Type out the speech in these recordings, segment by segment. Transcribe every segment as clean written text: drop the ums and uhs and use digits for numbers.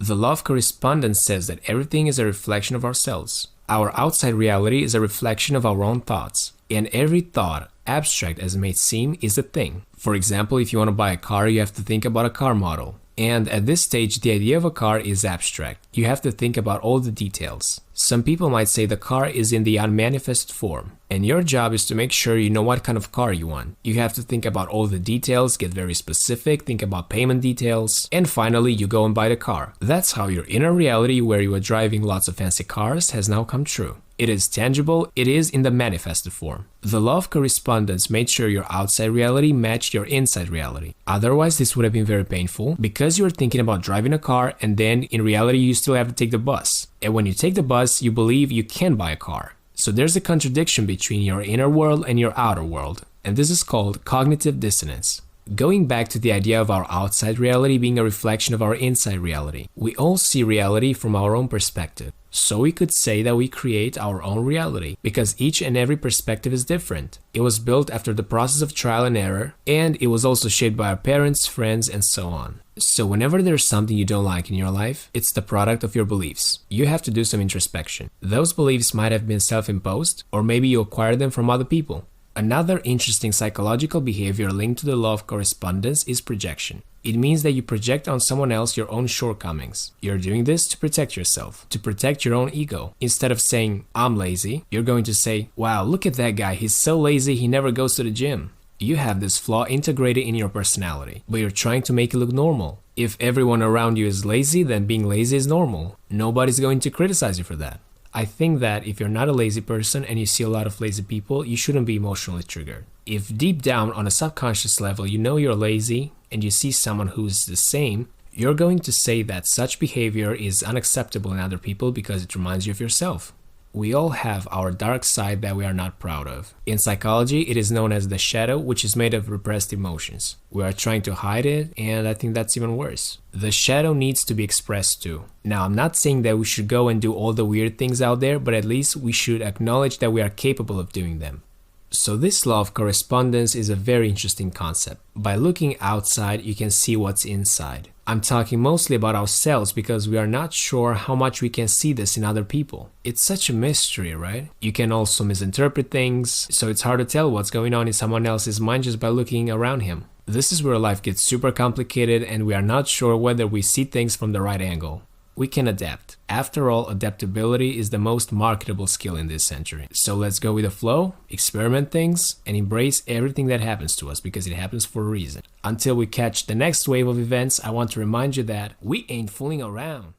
The law of correspondence says that everything is a reflection of ourselves. Our outside reality is a reflection of our own thoughts. And every thought, abstract as it may seem, is a thing. For example, if you want to buy a car, you have to think about a car model. And at this stage, the idea of a car is abstract. You have to think about all the details. Some people might say the car is in the unmanifest form, and your job is to make sure you know what kind of car you want. You have to think about all the details, get very specific, think about payment details, and finally you go and buy the car. That's how your inner reality, where you are driving lots of fancy cars, has now come true. It is tangible, it is in the manifested form. The law of correspondence made sure your outside reality matched your inside reality. Otherwise, this would have been very painful because you are thinking about driving a car and then in reality you still have to take the bus. And when you take the bus, you believe you can buy a car. So there's a contradiction between your inner world and your outer world. And this is called cognitive dissonance. Going back to the idea of our outside reality being a reflection of our inside reality, we all see reality from our own perspective. So we could say that we create our own reality, because each and every perspective is different. It was built after the process of trial and error, and it was also shaped by our parents, friends, and so on. So whenever there's something you don't like in your life, it's the product of your beliefs. You have to do some introspection. Those beliefs might have been self-imposed, or maybe you acquired them from other people. Another interesting psychological behavior linked to the law of correspondence is projection. It means that you project on someone else your own shortcomings. You're doing this to protect yourself, to protect your own ego. Instead of saying, I'm lazy, you're going to say, wow, look at that guy, he's so lazy, he never goes to the gym. You have this flaw integrated in your personality, but you're trying to make it look normal. If everyone around you is lazy, then being lazy is normal. Nobody's going to criticize you for that. I think that if you're not a lazy person and you see a lot of lazy people, you shouldn't be emotionally triggered. If deep down on a subconscious level you know you're lazy and you see someone who's the same, you're going to say that such behavior is unacceptable in other people because it reminds you of yourself. We all have our dark side that we are not proud of. In psychology, it is known as the shadow, which is made of repressed emotions. We are trying to hide it, and I think that's even worse. The shadow needs to be expressed too. Now, I'm not saying that we should go and do all the weird things out there, but at least we should acknowledge that we are capable of doing them. So this law of correspondence is a very interesting concept. By looking outside, you can see what's inside. I'm talking mostly about ourselves because we are not sure how much we can see this in other people. It's such a mystery, right? You can also misinterpret things, so it's hard to tell what's going on in someone else's mind just by looking around him. This is where life gets super complicated and we are not sure whether we see things from the right angle. We can adapt. After all, adaptability is the most marketable skill in this century. So let's go with the flow, experiment things, and embrace everything that happens to us because it happens for a reason. Until we catch the next wave of events, I want to remind you that we ain't fooling around.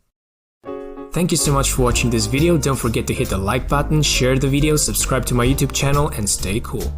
Thank you so much for watching this video. Don't forget to hit the like button, share the video, subscribe to my YouTube channel, and stay cool.